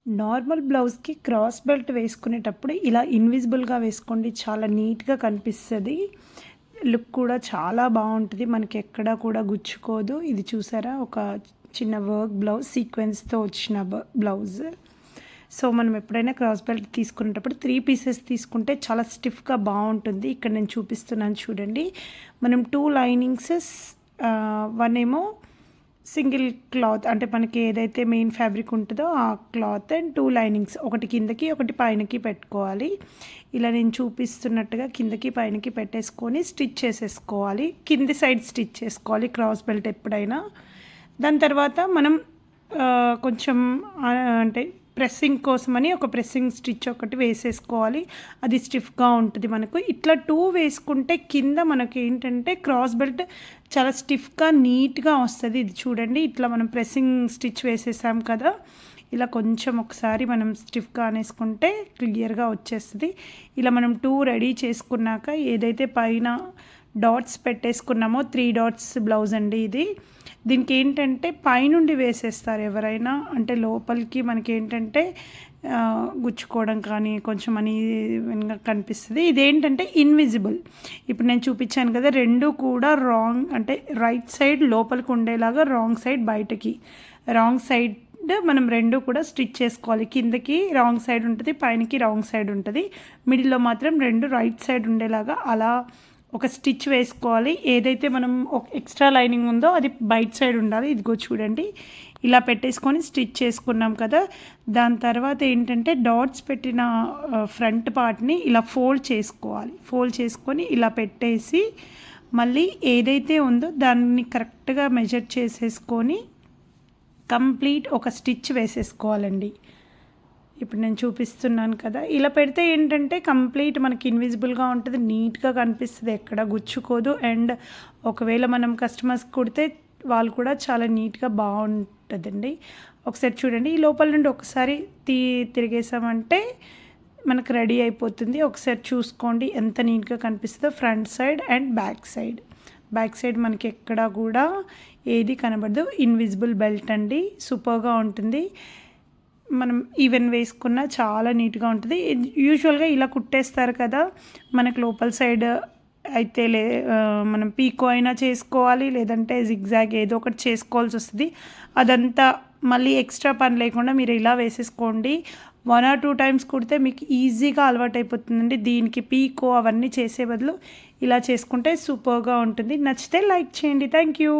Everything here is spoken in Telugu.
నార్మల్ బ్లౌజ్‌కి క్రాస్ బెల్ట్ వేసుకునేటప్పుడు ఇలా ఇన్విజిబుల్‌గా వేసుకోండి. చాలా నీట్‌గా కనిపిస్తది. లుక్ కూడా చాలా బావుంటది. మనకి ఎక్కడా కూడా గుచ్చుకోదు. ఇది చూసారా? ఒక చిన్న వర్క్ బ్లౌజ్ సీక్వెన్స్‌తో వచ్చిన బ్లౌజ్. సో, మనం ఎప్పుడైనా క్రాస్ బెల్ట్ తీసుకునేటప్పుడు 3 పీసెస్ తీసుకుంటే చాలా స్టిఫ్‌గా బావుంటుంది. ఇక్కడ నేను చూపిస్తున్నాను చూడండి. మనం 2 లైనింగ్స్ 1 ఏమో సింగిల్ క్లాత్ అంటే మనకి ఏదైతే మెయిన్ ఫ్యాబ్రిక్ ఉంటుందో ఆ క్లాత్ అండ్ 2 లైనింగ్స్ ఒకటి కిందకి ఒకటి పైనకి పెట్టుకోవాలి. ఇలా నేను చూపిస్తున్నట్టుగా కిందకి పైనకి పెట్టేసుకొని స్టిచ్ చేసేసుకోవాలి. కింది సైడ్ స్టిచ్ చేసుకోవాలి క్రాస్ బెల్ట్ ఎప్పుడైనా. దాని తర్వాత మనం కొంచెం అంటే ప్రెస్సింగ్ కోసమని ఒక ప్రెస్సింగ్ స్టిచ్ ఒకటి వేసేసుకోవాలి. అది స్టిఫ్గా ఉంటుంది మనకు. ఇట్లా 2 వేసుకుంటే కింద మనకి ఏంటంటే క్రాస్ బెల్ట్ చాలా స్టిఫ్గా నీట్గా వస్తుంది. ఇది చూడండి, ఇట్లా మనం ప్రెస్సింగ్ స్టిచ్ వేసేసాం కదా, ఇలా కొంచెం ఒకసారి మనం స్టిఫ్గా అనేసుకుంటే క్లియర్గా వచ్చేస్తుంది. ఇలా మనం 2 రెడీ చేసుకున్నాక ఏదైతే పైన డాట్స్ పెట్టేసుకున్నామో 3 డాట్స్ బ్లౌజ్ అండి ఇది. దీనికి ఏంటంటే పైనుండి వేసేస్తారు ఎవరైనా, అంటే లోపలికి మనకి ఏంటంటే గుచ్చుకోవడం కానీ కొంచెం అనీవెన్గా కనిపిస్తుంది. ఇదేంటంటే ఇన్విజిబుల్. ఇప్పుడు నేను చూపించాను కదా, రెండు కూడా రాంగ్ అంటే రైట్ సైడ్ లోపలికి ఉండేలాగా, రాంగ్ సైడ్ బయటకి. రాంగ్ సైడ్ మనం రెండు కూడా స్టిచ్ చేసుకోవాలి. కిందకి రాంగ్ సైడ్ ఉంటుంది, పైనకి రాంగ్ సైడ్ ఉంటుంది. మిడిల్లో మాత్రం రెండు రైట్ సైడ్ ఉండేలాగా అలా ఒక స్టిచ్ వేసుకోవాలి. ఏదైతే మనం ఒక ఎక్స్ట్రా లైనింగ్ ఉందో అది బయట సైడ్ ఉండాలి. ఇదిగో చూడండి, ఇలా పెట్టేసుకొని స్టిచ్ చేసుకున్నాం కదా. దాని తర్వాత ఏంటంటే డాట్స్ పెట్టిన ఫ్రంట్ పార్ట్ని ఇలా ఫోల్డ్ చేసుకోవాలి. ఫోల్డ్ చేసుకొని ఇలా పెట్టేసి మళ్ళీ ఏదైతే ఉందో దాన్ని కరెక్ట్గా మెజర్ చేసేసుకొని కంప్లీట్ ఒక స్టిచ్ వేసేసుకోవాలండి. ఇప్పుడు నేను చూపిస్తున్నాను కదా, ఇలా పెడితే ఏంటంటే కంప్లీట్ మనకి ఇన్విజిబుల్గా ఉంటుంది, నీట్గా కనిపిస్తుంది, ఎక్కడ గుచ్చుకోదు. అండ్ ఒకవేళ మనం కస్టమర్స్ కుడితే వాళ్ళు కూడా చాలా నీట్గా బాగుంటుందండి. ఒకసారి చూడండి, ఈ లోపల నుండి ఒకసారి తిరిగేసామంటే మనకు రెడీ అయిపోతుంది. ఒకసారి చూసుకోండి ఎంత నీట్గా కనిపిస్తుందో front side and back side. Back side మనకి ఎక్కడా కూడా ఏది కనబడదు. ఇన్విజిబుల్ బెల్ట్ అండి, సూపర్గా ఉంటుంది. మనం ఈవెన్ వేసుకున్నా చాలా నీట్గా ఉంటుంది. యూజువల్గా ఇలా కుట్టేస్తారు కదా, మనకు లోపల సైడ్ అయితే మనం పీకో అయినా చేసుకోవాలి, లేదంటే జిగ్జాగ్ ఏదో ఒకటి చేసుకోవాల్సి వస్తుంది. అదంతా మళ్ళీ ఎక్స్ట్రా పని లేకుండా మీరు ఇలా వేసేసుకోండి. 1 or 2 టైమ్స్ కుడితే మీకు ఈజీగా అలవాటు అయిపోతుందండి. దీనికి పీకో అవన్నీ చేసే బదులు ఇలా చేసుకుంటే సూపర్గా ఉంటుంది. నచ్చితే లైక్ చేయండి. Thank you.